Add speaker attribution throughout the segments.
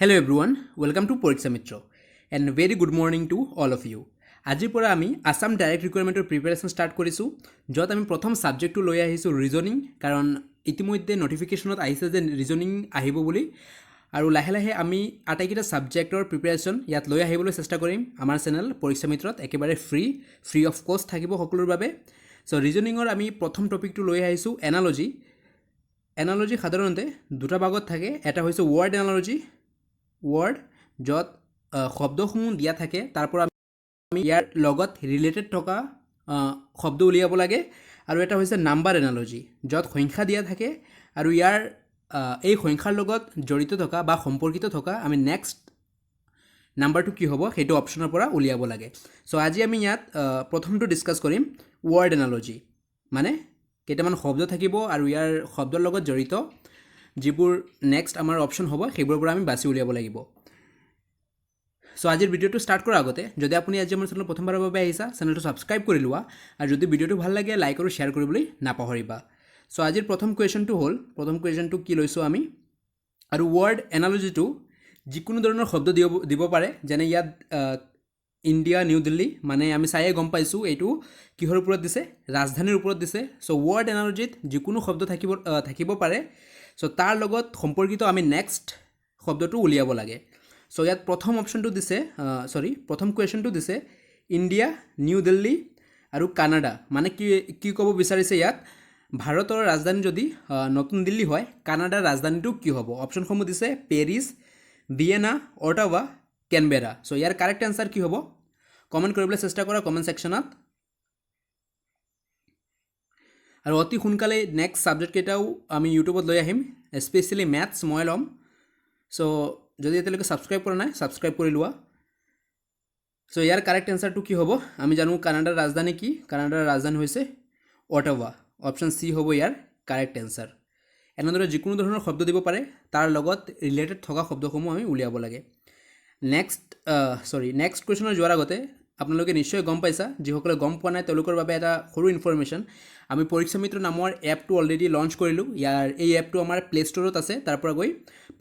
Speaker 1: Hello everyone, welcome to Poriksha Mitra and very good morning to all of you. আজিৰ পৰা আমি Assam direct ৰিকুৱাৰমেণ্টৰ preparation start কৰিছোঁ য'ত আমি প্ৰথম ছাবজেক্টটো লৈ আহিছোঁ ৰিজনিং কাৰণ ইতিমধ্যে নটিফিকেশ্যনত আহিছে যে ৰিজনিং আহিব বুলি আৰু লাহে লাহে আমি আটাইকেইটা ছাবজেক্টৰ প্ৰিপেৰেশ্যন ইয়াত লৈ আহিবলৈ চেষ্টা কৰিম আমাৰ চেনেল পৰীক্ষা মিত্ৰত একেবাৰে ফ্ৰী অফ কষ্ট থাকিব সকলোৰ বাবে চ' ৰিজনিঙৰ আমি প্ৰথম টপিকটো লৈ আহিছোঁ এনালজি সাধাৰণতে দুটা ভাগত থাকে এটা হৈছে ৱৰ্ড এনালজি ৱৰ্ড য'ত শব্দসমূহ দিয়া থাকে তাৰ পৰা আমি ইয়াৰ লগত ৰিলেটেড থকা শব্দ উলিয়াব লাগে আৰু এটা হৈছে নাম্বাৰ এনালজি য'ত সংখ্যা দিয়া থাকে আৰু ইয়াৰ এই সংখ্যাৰ লগত জড়িত থকা বা সম্পৰ্কিত থকা আমি নেক্সট নাম্বাৰটো কি হ'ব সেইটো অপশ্যনৰ পৰা উলিয়াব লাগে চ' আজি আমি ইয়াত প্ৰথমটো ডিছকাছ কৰিম ৱৰ্ড এনালজি মানে কেইটামান শব্দ থাকিব আৰু ইয়াৰ শব্দৰ লগত জড়িত যিবোৰ নেক্সট আমাৰ অপশ্যন হ'ব সেইবোৰৰ পৰা আমি বাছি উলিয়াব লাগিব চ' আজিৰ ভিডিঅ'টো ষ্টাৰ্ট কৰাৰ আগতে যদি আপুনি আজি আমাৰ চেনেল প্ৰথমবাৰৰ বাবে আহিছা চেনেলটো ছাবস্ক্ৰাইব কৰি লোৱা আৰু যদি ভিডিঅ'টো ভাল লাগে লাইক আৰু শ্বেয়াৰ কৰিবলৈ নাপাহৰিবা চ' আজিৰ প্ৰথম কুৱেশ্যনটো কি লৈছোঁ আমি আৰু ৱৰ্ড এনালজিটো যিকোনো ধৰণৰ শব্দ দিব পাৰে যেনে ইয়াত ইণ্ডিয়া নিউ দিল্লী মানে আমি চায়ে গম পাইছোঁ এইটো কিহৰ ওপৰত দিছে ৰাজধানীৰ ওপৰত দিছে চ' ৱৰ্ড এনালজিত যিকোনো শব্দ থাকিব পাৰে চ' তাৰ লগত সম্পৰ্কিত আমি নেক্সট শব্দটো উলিয়াব লাগে চ' ইয়াত প্ৰথম কুৱেশ্যনটো দিছে ইণ্ডিয়া নিউ দিল্লী আৰু কানাডা মানে কি ক'ব বিচাৰিছে ইয়াত ভাৰতৰ ৰাজধানী যদি নতুন দিল্লী হয় কানাডাৰ ৰাজধানীটো কি হ'ব অপশ্যনসমূহ দিছে পেৰিছ ভিয়েনা অটাৱা কেনবেৰা চ' ইয়াৰ কাৰেক্ট এনচাৰ কি হ'ব কমেণ্ট কৰিবলৈ চেষ্টা কৰা কমেণ্ট ছেকশ্যনত আৰু অতি সোনকালে নেক্সট ছাবজেক্ট কেইটাও আমি ইউটিউবত লৈ আহিম স্পেচিয়েলি মেথছ মই ল'ম চ' যদি এতিয়ালৈকে ছাবস্ক্ৰাইব কৰা নাই ছাবস্ক্ৰাইব কৰি লোৱা চ' ইয়াৰ কাৰেক্ট এনচাৰটো কি হ'ব আমি জানো কানাডাৰ ৰাজধানী কি কানাডাৰ ৰাজধানী হৈছে অটাৱা অপশ্যন চি হ'ব ইয়াৰ কাৰেক্ট এনচাৰ এনেদৰে যিকোনো ধৰণৰ শব্দ দিব পাৰে তাৰ লগত ৰিলেটেড থকা শব্দসমূহ আমি উলিয়াব লাগে নেক্সট কুৱেশ্যনৰ যোৱাৰ আগতে আপোনালোকে নিশ্চয় গম পাইছা যিসকলে গম পোৱা নাই তেওঁলোকৰ বাবে এটা সৰু ইনফৰমেশ্যন আমি পৰীক্ষা মিত্ৰ নামৰ এপটো অলৰেডি লঞ্চ কৰিলোঁ এই এপটো আমাৰ প্লে ষ্ট'ৰত আছে তাৰ পৰা গৈ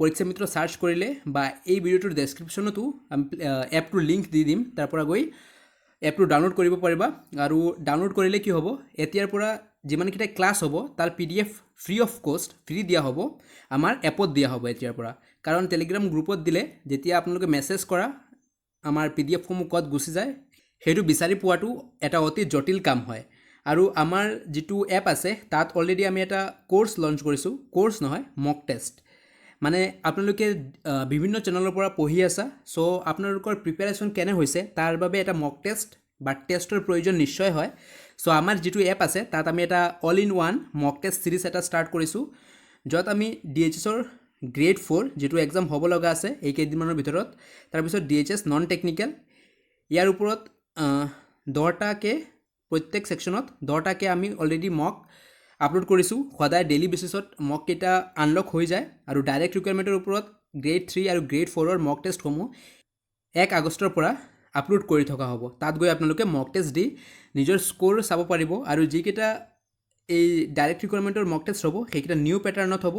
Speaker 1: পৰীক্ষা মিত্ৰ চাৰ্চ কৰিলে বা এই ভিডিঅ'টোৰ ডেছক্ৰিপশ্যনতো আমি এপটোৰ লিংক দি দিম তাৰ পৰা গৈ এপটো ডাউনলোড কৰিব পাৰিবা আৰু ডাউনলোড কৰিলে কি হ'ব এতিয়াৰ পৰা যিমানকেইটা ক্লাছ হ'ব তাৰ PDF ফ্ৰী অফ কষ্ট ফ্ৰী দিয়া হ'ব আমাৰ এপত দিয়া হ'ব এতিয়াৰ পৰা কাৰণ টেলিগ্ৰাম গ্ৰুপত দিলে যেতিয়া আপোনালোকে মেছেজ কৰা আমাৰ PDFসমূহ ক'ত গুচি যায় সেইটো বিচাৰি পোৱাটো এটা অতি জটিল কাম হয় আৰু আমাৰ যিটো এপ আছে তাত অলৰেডি আমি এটা কোৰ্চ লঞ্চ কৰিছোঁ কোৰ্চ নহয় মক টেষ্ট মানে আপোনালোকে বিভিন্ন চেনেলৰ পৰা পঢ়ি আছা চ' আপোনালোকৰ প্ৰিপেৰেশ্যন কেনে হৈছে তাৰ বাবে এটা মক টেষ্ট বা টেষ্টৰ প্ৰয়োজন নিশ্চয় হয় চ' আমাৰ যিটো এপ আছে তাত আমি এটা all in one mock test series এটা ষ্টাৰ্ট কৰিছোঁ য'ত আমি DHSৰ গ্ৰেড 4 যিটো এক্সাম হ'ব লগা আছে এই কেইদিনমানৰ ভিতৰত তাৰপিছত DHS নন টেকনিকেল ইয়াৰ ওপৰত 10টাকৈ প্ৰত্যেক ছেকশ্যনত 10টাকৈ আমি অলৰেডি মক আপলোড কৰিছোঁ সদায় ডেইলি বেচিছত মক কেইটা আনলক হৈ যায় আৰু ডাইৰেক্ট ৰিকুৱাৰমেণ্টৰ ওপৰত গ্ৰেড 3 আৰু গ্ৰেড 4ৰ মক টেষ্টসমূহ 1 আগষ্টৰ পৰা আপলোড কৰি থকা হ'ব তাত গৈ আপোনালোকে মক টেষ্ট দি নিজৰ স্ক'ৰ চাব পাৰিব আৰু যিকেইটা এই ডাইৰেক্ট ৰিকুৱাৰমেণ্টৰ মক টেষ্ট হ'ব সেইকেইটা নিউ পেটাৰ্ণত হ'ব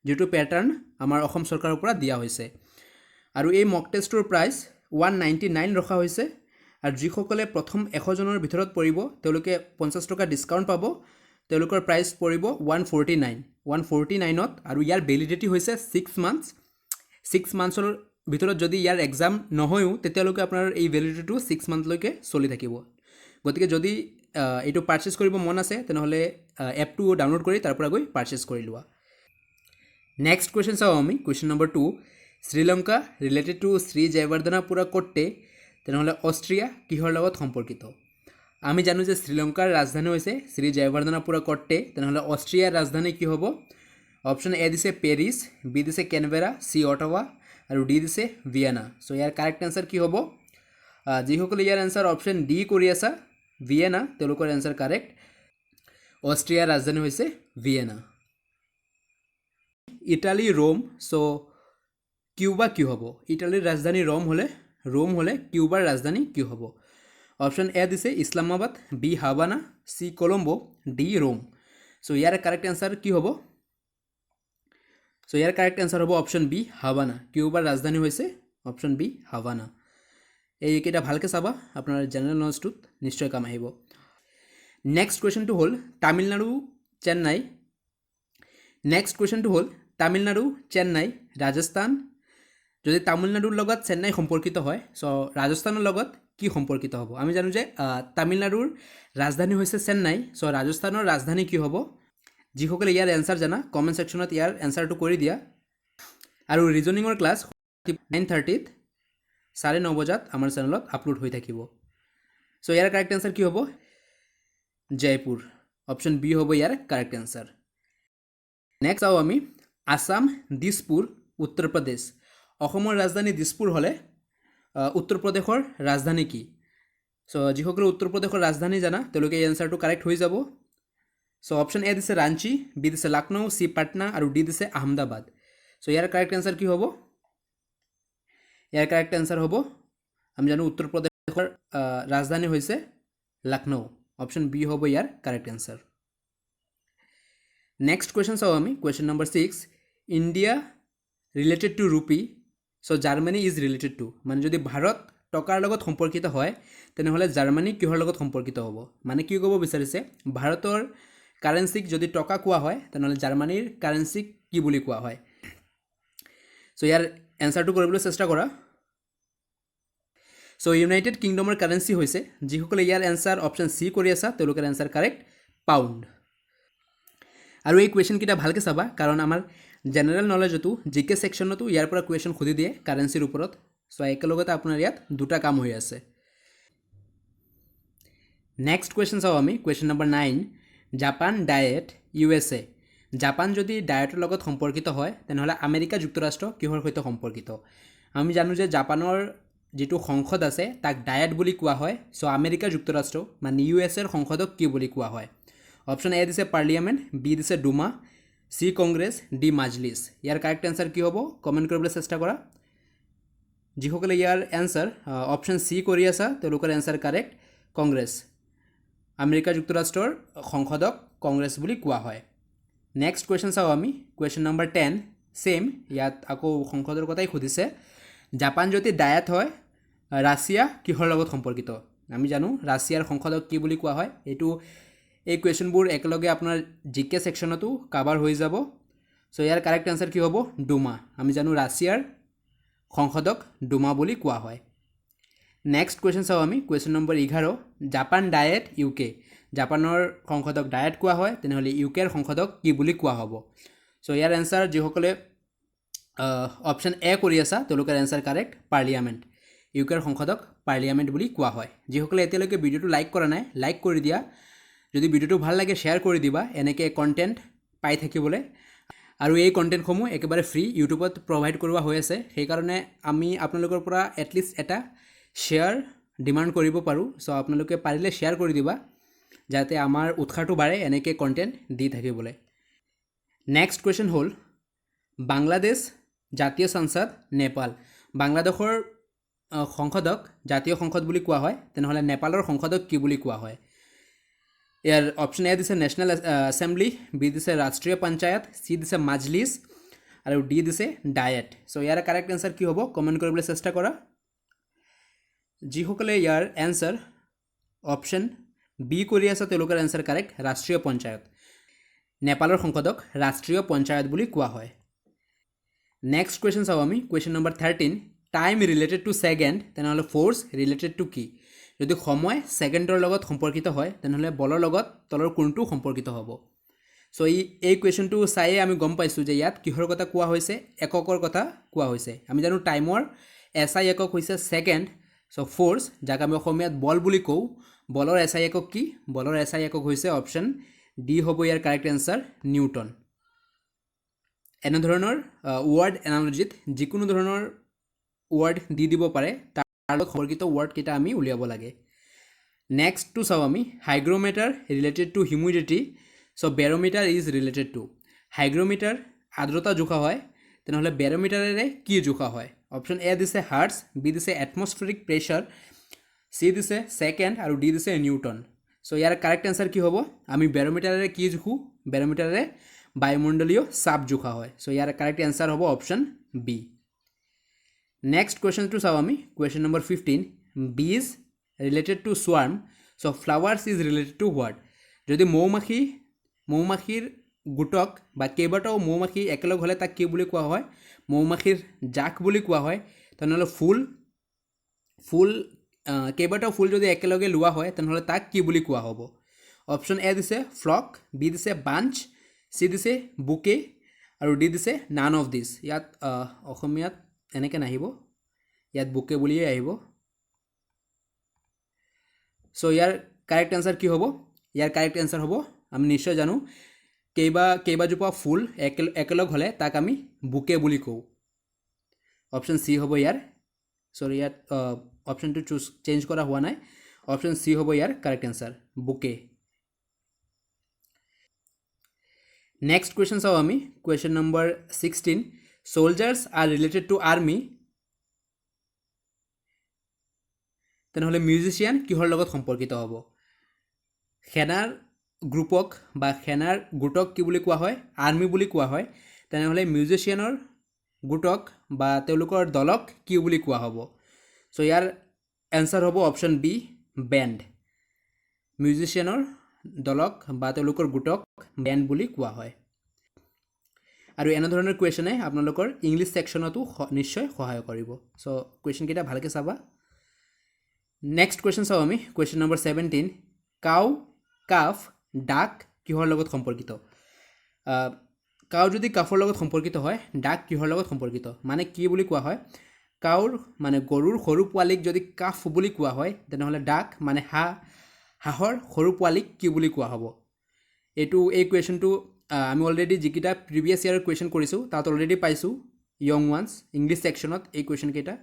Speaker 1: যিটো পেটাৰ্ণ আমাৰ অসম চৰকাৰৰ পৰা দিয়া হৈছে আৰু এই মক টেষ্টৰ প্ৰাইচ 199 ৰখা হৈছে আৰু যিসকলে প্ৰথম 100 জনৰ ভিতৰত পৰিব তেওঁলোকে 50 টকা ডিছকাউণ্ট পাব তেওঁলোকৰ প্ৰাইচ পৰিব 149ত আৰু ইয়াৰ ভেলিডিটি হৈছে 6 মান্থছৰ ভিতৰত যদি ইয়াৰ এক্সাম নহয়ও তেতিয়ালৈকে আপোনাৰ এই ভেলিডিটিটো 6 মান্থলৈকে চলি থাকিব গতিকে যদি এইটো পাৰ্চেছ কৰিব মন আছে তেনেহ'লে এপটো ডাউনলোড কৰি তাৰ পৰা গৈ পাৰ্চেছ কৰি লোৱা নেক্সট কুৱেশ্যন চাওঁ আমি question number 2 Sri Lanka related to Sri Jayawardenepura Kotte তেনেহ'লে অষ্ট্ৰিয়া কিহৰ লগত সম্পৰ্কিত আমি জানো যে শ্ৰীলংকাৰ ৰাজধানী হৈছে শ্ৰী জয়ৱৰ্ধনাপুৰা কোট্টে তেনেহ'লে অষ্ট্ৰিয়াৰ ৰাজধানী কি হ'ব অপশ্যন এ দিছে পেৰিছ বি দিছে কেনবেৰা চি অটাৱা আৰু ডি দিছে ভিয়েনা চ' ইয়াৰ কাৰেক্ট এনচাৰ কি হ'ব যিসকলে ইয়াৰ এনচাৰ অপশ্যন ডি কৰি আছা ভিয়েনা তেওঁলোকৰ এনচাৰ কাৰেক্ট অষ্ট্ৰিয়াৰ ৰাজধানী হৈছে ভিয়েনা ইটালী ৰোম চ' কিউবা কি হ'ব ইটালীৰ ৰাজধানী ৰোম হ'লে কিউবাৰ ৰাজধানী কি হ'ব অপশ্যন এ দিছে Islamabad B Havana C Colombo D Rome so' ইয়াৰ কাৰেক্ট এনচাৰ কি হ'ব চ' ইয়াৰ কাৰেক্ট এনচাৰ হ'ব অপশ্যন বি হাৱানা। কিউবাৰ ৰাজধানী হৈছে অপশ্যন বি হাৱানা। এইকেইটা ভালকৈ চাবা, আপোনাৰ জেনেৰেল নলেজটোত নিশ্চয় কাম আহিব। নেক্সট কুৱেশ্যনটো হ'ল তামিলনাডু চেন্নাই। নেক্সট কুৱেশ্যনটো হ'ল তামিলনাডু চেন্নাই ৰাজস্থান। যদি তামিলনাডুৰ লগত চেন্নাই সম্পৰ্কিত হয়, চ' ৰাজস্থানৰ লগত কি সম্পৰ্কিত হ'ব? আমি জানো যে তামিলনাডুৰ ৰাজধানী হৈছে চেন্নাই, চ' ৰাজস্থানৰ ৰাজধানী কি হ'ব? যিসকলে ইয়াৰ এনচাৰ জানা কমেণ্ট ছেকশ্যনত ইয়াৰ এনচাৰটো কৰি দিয়া। আৰু ৰিজনিঙৰ ক্লাছ 9:30 9:30 বজাত আমাৰ চেনেলত আপলোড হৈ থাকিব। চ' ইয়াৰ কাৰেক্ট এনচাৰ কি হ'ব? জয়পুৰ। অপশ্যন বি হ'ব ইয়াৰ কাৰেক্ট এনচাৰ। নেক্সট চাওঁ আমি আসাম দিছপুৰ উত্তৰ প্ৰদেশ। অসমৰ ৰাজধানী দিছপুৰ হ'লে উত্তৰ প্ৰদেশৰ ৰাজধানী কি? চ' যিসকলে উত্তৰ প্ৰদেশৰ ৰাজধানী জানা তেওঁলোকে এই এনচাৰটো কাৰেক্ট হৈ যাব। চ' অপশ্যন এ দিছে ৰাঞ্চি, বি দিছে লক্ষ্ণৌ, চি পাটনা আৰু ডি দিছে আহমেদাবাদ। চ' ইয়াৰ কাৰেক্ট এনচাৰ কি হ'ব? ইয়াৰ কাৰেক্ট এনচাৰ হ'ব, আমি জানো উত্তৰ প্ৰদেশৰ ৰাজধানী হৈছে লক্ষ্ণৌ। অপশ্যন বি হ'ব ইয়াৰ কাৰেক্ট এনচাৰ। নেক্সট কুৱেশ্যন চাওঁ আমি, question number 6। India related to rupee, so' Germany is related two. মানে যদি ভাৰত টকাৰ লগত সম্পৰ্কিত হয় তেনেহ'লে জাৰ্মানী কিহৰ লগত সম্পৰ্কিত হ'ব? মানে কি ক'ব বিচাৰিছে, ভাৰতৰ কাৰেঞ্চিক যদি টকা কোৱা হয় তেনেহ'লে জাৰ্মানীৰ কাৰেঞ্চিক কি বুলি কোৱা হয়? চ' ইয়াৰ এনচাৰটো কৰিবলৈ চেষ্টা কৰা। চ' ইউনাইটেড কিংডমৰ কাৰেঞ্চি হৈছে, যিসকলে ইয়াৰ এনচাৰ অপশ্যন চি কৰি আছা তেওঁলোকৰ এনচাৰ কাৰেক্ট পাউণ্ড। আৰু এই কুৱেশ্যনকেইটা ভালকৈ চাবা, কাৰণ আমাৰ জেনেৰেল নলেজতো জিকে ছেকশ্যনতো ইয়াৰ পৰা কুৱেশ্যন সুধি দিয়ে কাৰেঞ্চিৰ ওপৰত। চ' একেলগতে আপোনাৰ ইয়াত দুটা কাম হৈ আছে। নেক্সট কুৱেশ্যন চাওঁ আমি, question number 9। Japan diet USA। Japan যদি ডায়েটৰ লগত সম্পৰ্কিত হয় তেনেহ'লে আমেৰিকা যুক্তৰাষ্ট্ৰ কিহৰ সৈতে সম্পৰ্কিত? আমি জানো যে জাপানৰ যিটো সংসদ আছে তাক ডায়েট বুলি কোৱা হয়। চ' আমেৰিকা যুক্তৰাষ্ট্ৰ মানে USAৰ সংসদক কি বুলি কোৱা হয়? অপশ্যন এ দিছে পাৰ্লিয়ামেণ্ট, বি দিছে ডুমা, চি কংগ্ৰেছ, ডি মাজলিছ। ইয়াৰ কাৰেক্ট এনচাৰ কি হ'ব? কমেণ্ট কৰিবলৈ চেষ্টা কৰা। যিসকলে ইয়াৰ এনচাৰ অপশ্যন চি কৰি আছা তেওঁলোকৰ এনচাৰ কাৰেক্ট কংগ্ৰেছ। আমেৰিকা যুক্তৰাষ্ট্ৰৰ সংসদক কংগ্ৰেছ বুলি কোৱা হয়। নেক্সট কুৱেশ্যন চাওঁ আমি, কুৱেশ্যন নম্বৰ 10। ছেইম, ইয়াত আকৌ সংসদৰ কথাই সুধিছে। জাপান যদি ডায়েট হয় ৰাছিয়া কিহৰ লগত সম্পৰ্কিত? আমি জানো ৰাছিয়াৰ সংসদক কি বুলি কোৱা হয়। এই কুৱেশ্যনবোৰ একেলগে আপোনাৰ জিকে ছেকশ্যনতো কাভাৰ হৈ যাব। চ' ইয়াৰ কাৰেক্ট এনচাৰ কি হ'ব? ডুমা। আমি জানো ৰাছিয়াৰ সংসদক ডুমা বুলি কোৱা হয়। নেক্সট কুৱেশ্যন চাওঁ আমি, question number 11। Japan diet UK। জাপানৰ সংসদক ডায়েট কোৱা হয় তেনেহ'লে UKৰ সংসদক কি বুলি কোৱা হ'ব? চ' ইয়াৰ এনচাৰ যিসকলে অপশ্যন এ কৰি আছা তেওঁলোকৰ এনচাৰ কাৰেক্ট পাৰ্লিয়ামেণ্ট। UKৰ সংসদক পাৰ্লিয়ামেণ্ট বুলি কোৱা হয়। যিসকলে এতিয়ালৈকে ভিডিঅ'টো লাইক কৰা নাই লাইক কৰি দিয়া। যদি ভিডিঅ'টো ভাল লাগে শ্বেয়াৰ কৰি দিবা, এনেকৈ কণ্টেণ্ট পাই থাকিবলৈ। আৰু এই কণ্টেণ্টসমূহ একেবাৰে ফ্ৰী ইউটিউবত প্ৰভাইড কৰোৱা হৈ আছে। সেইকাৰণে আমি আপোনালোকৰ পৰা এটলিষ্ট এটা শ্বেয়াৰ ডিমাণ্ড কৰিব পাৰোঁ। চ' আপোনালোকে পাৰিলে শ্বেয়াৰ কৰি দিবা যাতে আমাৰ উৎসাহটো বাঢ়ে এনেকৈ কণ্টেণ্ট দি থাকিবলৈ। নেক্সট কুৱেশ্যন হ'ল বাংলাদেশ জাতীয় সংসদ নেপাল। বাংলাদেশৰ সংসদক জাতীয় সংসদ বুলি কোৱা হয় তেনেহ'লে নেপালৰ সংসদক কি বুলি কোৱা হয়? ইয়াৰ অপশ্যন এ দিছে নেশ্যনেল এছেম্বলি, বি দিছে ৰাষ্ট্ৰীয় পঞ্চায়ত, চি দিছে মাজলিছ আৰু ডি দিছে ডায়েট। চ' ইয়াৰ কাৰেক্ট এনচাৰ কি হ'ব? কমেণ্ট কৰিবলৈ চেষ্টা কৰা। যিসকলে ইয়াৰ এনচাৰ অপশ্যন বি কৰি আছে তেওঁলোকৰ এনচাৰ কাৰেক্ট ৰাষ্ট্ৰীয় পঞ্চায়ত। নেপালৰ সংসদক ৰাষ্ট্ৰীয় পঞ্চায়ত বুলি কোৱা হয়। নেক্সট কুৱেশ্যন চাওঁ আমি, question number 13। Time related to second তেনেহ'লে ফ'ৰ্চ ৰিলেটেড টু কি? যদি সময় ছেকেণ্ডৰ লগত সম্পৰ্কিত হয় তেনেহ'লে বলৰ লগত তলৰ কোনটো সম্পৰ্কিত হ'ব? চ' এই কুৱেশ্যনটো চায়েই আমি গম পাইছোঁ যে ইয়াত কিহৰ কথা কোৱা হৈছে? এককৰ কথা কোৱা হৈছে। আমি জানো টাইমৰ SI একক হৈছে ছেকেণ্ড। চ' ফ'ৰ্চ যাক আমি অসমীয়াত বল বুলি কওঁ, বলৰ SI একক কি? বলৰ SI একক হৈছে অপশ্যন ডি হ'ব ইয়াৰ কাৰেক্ট এনচাৰ নিউটন। এনেধৰণৰ ৱৰ্ড এনালজিত যিকোনো ধৰণৰ ৱৰ্ড দি দিব পাৰে, তাৰ লগত সম্পৰ্কিত ৱৰ্ডকেইটা আমি উলিয়াব লাগে। নেক্সটটো চাওঁ আমি, hygrometer related to humidity. So' barometer is related to. Hygrometer আৰ্দ্ৰতা জোখা হয় তেনেহ'লে বেৰ'মিটাৰেৰে কি জোখা হয়? অপশ্যন এ দিছে হাৰ্টছ, বি দিছে এটমছফেৰিক প্ৰেছাৰ, চি দিছে ছেকেণ্ড আৰু ডি দিছে নিউটন। চ' ইয়াৰ কাৰেক্ট এনচাৰ কি হ'ব? আমি বেৰ'মিটাৰেৰে কি জোখোঁ? বেৰ'মিটাৰেৰে বায়ুমণ্ডলীয় চাপ জোখা হয় সো ইয়াৰ কাৰেক্ট এনসাৰ হ'ব অপশন বি নেক্সট কুৱেশ্যনটো চাওঁ আমি question number 15 bees related to swarm so flowers is related to what যদি মৌমাখিৰ গুটক বা কেইবাটাও মৌমাখি একেলগ হ'লে তাক কি বুলি কোৱা হয় মৌমাখিৰ জাক বুলি কোৱা হয় তেনেহ'লে ফুল কেইবাটাও ফুল যদি একেলগে লোৱা হয় তেনেহ'লে তাক কি বুলি কোৱা হ'ব অপশ্যন এ দিছে ফ্লক বি দিছে বাঞ্চ চি দিছে বুকে আৰু ডি দিছে নান অফ দিছ ইয়াত অসমীয়াত এনেকৈ নাহিব ইয়াত বুকে বুলিয়ে আহিব সো ইয়াৰ কাৰেক্ট আনসাৰ কি হ'ব ইয়াৰ কাৰেক্ট আনসাৰ হ'ব আমি নিশ্চয় জানো কেইবাজোপা ফুল একেলগ হ'লে তাক আমি বুকে বুলি কওঁ অপশ্যন চি হ'ব ইয়াৰ সৰি ইয়াত অপশ্যনটো চেঞ্জ কৰা হোৱা নাই অপশ্যন চি হ'ব ইয়াৰ কাৰেক্ট আনসাৰ বুকে নেক্সট কুৱেশ্যন চাওঁ আমি question number 16 soldiers are related to army তেনেহ'লে মিউজিচিয়ান কিহৰ লগত সম্পৰ্কিত হ'ব সেনাৰ গ্ৰুপক বা সেনাৰ গোটক কি বুলি কোৱা হয় আৰ্মি বুলি কোৱা হয় তেনেহ'লে মিউজিচিয়ানৰ গোটক বা তেওঁলোকৰ দলক কি বুলি কোৱা হ'ব সো ইয়াৰ এনসাৰ হ'ব অপশ্যন বি বেণ্ড মিউজিচিয়ানৰ দলক বা তেওঁলোকৰ গোটক বেণ্ড বুলি কোৱা হয় আৰু এনেধৰণৰ কুৱেশ্যনে আপোনালোকৰ ইংলিছ ছেকশ্যনতো নিশ্চয় সহায় কৰিব সো কুৱেশ্যনকেইটা ভালকৈ চাবা নেক্সট কুৱেশ্যন চাওঁ আমি কুৱেশ্যন নম্বৰ 17 কাউ কাফ ডাক কিহৰ লগত সম্পৰ্কিত কাউ যদি কাফৰ লগত সম্পৰ্কিত হয় ডাক কিহৰ লগত সম্পৰ্কিত মানে কি বুলি কোৱা হয় কাউৰ মানে গৰুৰ সৰু পোৱালিক যদি কাফ বুলি কোৱা হয় তেনেহ'লে ডাক মানে হাঁহৰ সৰু পোৱালিক কি বুলি কোৱা হ'ব এই কুৱেশ্যনটো আমি অলৰেডি যিকেইটা প্ৰিভিয়াছ ইয়াৰৰ কুৱেশ্যন কৰিছোঁ তাত অলৰেডি পাইছোঁ য়ং ওৱান্স ইংলিছ ছেকশ্যনত এই কুৱেশ্যনকেইটা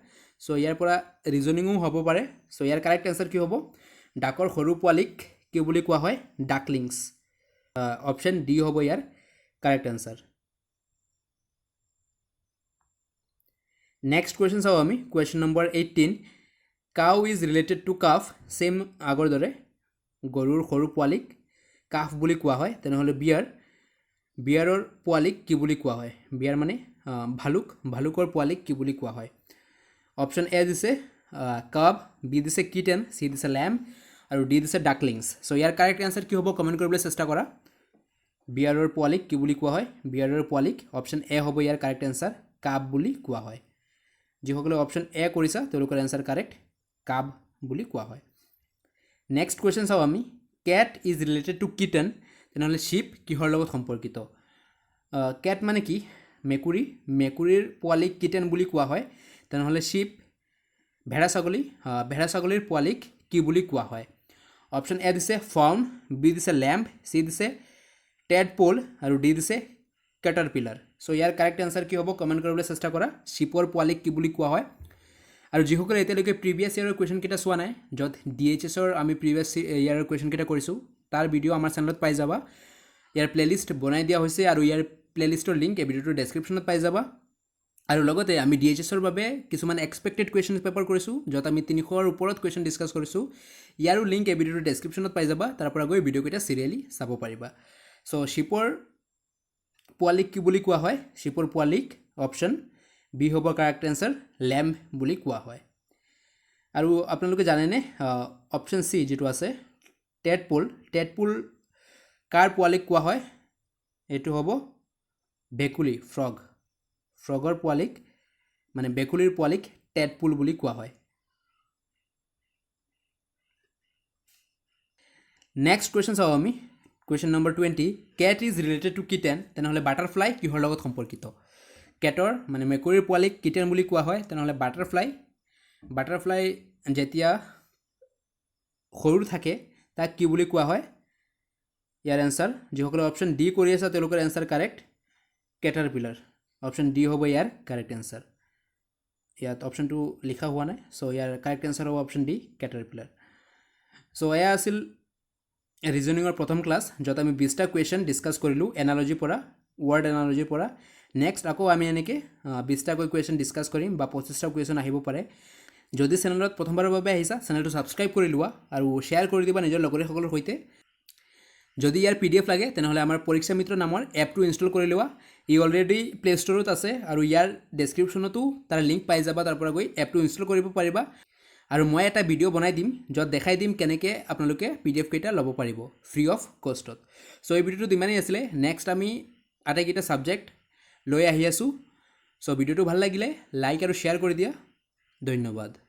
Speaker 1: সো ইয়াৰ পৰা ৰিজনিঙো হ'ব পাৰে সো ইয়াৰ কাৰেক্ট এনসাৰ কি হ'ব ডাকৰ সৰু পোৱালিক কি বুলি কোৱা হয় ডাকলিংছ অপশ্যন ডি হ'ব ইয়াৰ কাৰেক্ট এনসাৰ নেক্সট কুৱেশ্যন চাওঁ আমি question number 18 cow is related to calf same আগৰ দৰে গৰুৰ সৰু পোৱালিক কাফ বুলি কোৱা হয় তেনেহ'লে বিয়াৰৰ পোৱালিক কি বুলি কোৱা হয় বিয়াৰ মানে ভালুকৰ পোৱালিক কি বুলি কোৱা হয় অপশ্যন এ দিছে কাব বি দিছে কিটেন চি দিছে লেম্প আৰু ডি দিছে ডাকলিংছ সো ইয়াৰ কাৰেক্ট এনসাৰ কি হ'ব কমেণ্ট কৰিবলৈ চেষ্টা কৰা বিয়াৰৰ পোৱালিক কি বুলি কোৱা হয় বিয়াৰৰ পোৱালিক অপশ্যন এ হ'ব ইয়াৰ কাৰেক্ট এনসাৰ কাব বুলি কোৱা হয় যিসকলে অপশ্যন এ কৰিছা তেওঁলোকৰ এনসাৰ কাৰেক্ট কাব বুলি কোৱা হয় নেক্সট কুৱেশ্যন চাওঁ আমি কেট ইজ ৰিলেটেড টু কিটেন তেনেহ'লে শিপ কিহৰ লগত সম্পৰ্কিত কেট মানে কি মেকুৰীৰ পোৱালিক কিটেন বুলি কোৱা হয় তেনেহ'লে শিপ ভেড়া ছাগলীৰ পোৱালিক কি বুলি কোৱা হয় অপশ্যন এ দিছে ফাউন বি দিছে লেম্প চি দিছে টেডপোল আৰু ডি দিছে কেটাৰপিলাৰ সো ইয়াৰ কাৰেক্ট এনসাৰ কি হ'ব কমেণ্ট কৰিবলৈ চেষ্টা কৰা শিপৰ পোৱালিক কি বুলি কোৱা হয় আৰু যিসকলে এতিয়ালৈকে প্ৰিভিয়াছ ইয়াৰৰ কুৱেশ্যনকেইটা চোৱা নাই য'ত DHSৰ আমি প্ৰিভিয়াছ ইয়াৰৰ কুৱেশ্যনকেইটা কৰিছোঁ তাৰ ভিডিঅ' আমাৰ চেনেলত পাই যাবা ইয়াৰ প্লেলিষ্ট বনাই দিয়া হৈছে আৰু ইয়াৰ প্লেলিষ্টৰ লিংক এই ভিডিঅ'টোৰ ডেছক্ৰিপশ্যনত পাই যাবা আৰু লগতে আমি DHSৰ বাবে কিছুমান এক্সপেক্টেড কুৱেশ্যন পেপাৰ কৰিছোঁ য'ত আমি 300ৰ ওপৰত কুৱেশ্যন ডিছকাছ কৰিছোঁ ইয়াৰো লিংক এই ভিডিঅ'টোৰ ডেছক্ৰিপশ্যনত পাই যাবা তাৰ পৰা গৈ ভিডিঅ'কেইটা চিৰিয়েলি চাব পাৰিবা সো শিপৰ পোৱালিক কি বুলি কোৱা হয় শিপৰ পোৱালিক অপশ্যন বি হ'ব কাৰেক্ট এনসাৰ লেম্প বুলি কোৱা হয় আৰু আপোনালোকে জানেনে অপশ্যন চি যিটো আছে টেডপোল কাৰ পোৱালিক কোৱা হয় এইটো হ'ব ভেকুলী ফ্ৰগৰ পোৱালিক মানে ভেকুলীৰ পোৱালিক টেডপোল বুলি কোৱা হয় নেক্সট কুৱেশ্যন চাওঁ আমি question number 20 cat is related to kitten তেনেহ'লে বাটাৰফ্লাই কিহৰ লগত সম্পৰ্কিত কেটৰ মানে মেকুৰীৰ পোৱালিক কিটেন বুলি কোৱা হয় তেনেহ'লে বাটাৰফ্লাই যেতিয়া সৰু থাকে তাক কি বুলি কোৱা হয় ইয়াৰ এনসাৰ যিসকলে অপশ্যন ডি কৰি আছে তেওঁলোকৰ answer correct caterpillar option D হ'ব ইয়াৰ কাৰেক্ট এনসাৰ ইয়াত অপশ্যনটো লিখা হোৱা নাই সো ইয়াৰ কাৰেক্ট এনসাৰ হ'ব অপশ্যন ডি কেটাৰপিলাৰ সো এয়া আছিল ৰিজনিঙৰ প্ৰথম ক্লাছ য'ত আমি 20টা কুৱেশ্যন ডিছকাছ কৰিলোঁ এনালজিৰ পৰা ৱৰ্ড এনালজিৰ পৰা নেক্সট আকৌ আমি এনেকৈ 20টাকৈ কুৱেশ্যন ডিছকাছ কৰিম বা 25টা কুৱেশ্যন আহিব পাৰে যদি চেনেলত প্ৰথমবাৰৰ বাবে আহিছা চেনেলটো ছাবস্ক্ৰাইব কৰি লোৱা আৰু শ্বেয়াৰ কৰি দিবা নিজৰ লগৰীসকলৰ সৈতে যদি ইয়াৰ PDF লাগে তেনেহ'লে আমাৰ পৰীক্ষা মিত্ৰ নামৰ এপটো ইনষ্টল কৰি লোৱা ই অলৰেডি প্লে ষ্টৰত আছে আৰু ইয়াৰ ডেছক্ৰিপশ্যনতো তাৰ লিংক পাই যাবা তাৰ পৰা গৈ এপটো ইনষ্টল কৰিব পাৰিবা আৰু মই এটা ভিডিঅ' বনাই দিম য'ত দেখাই দিম কেনেকৈ আপোনালোকে PDF কেইটা ল'ব পাৰিব ফ্ৰী অফ কষ্টত চ' এই ভিডিঅ'টোত ইমানেই আছিলে নেক্সট আমি আটাইকেইটা ছাবজেক্ট লৈ আহি আছোঁ চ' ভিডিঅ'টো ভাল লাগিলে লাইক আৰু শ্বেয়াৰ কৰি দিয়া ধন্যবাদ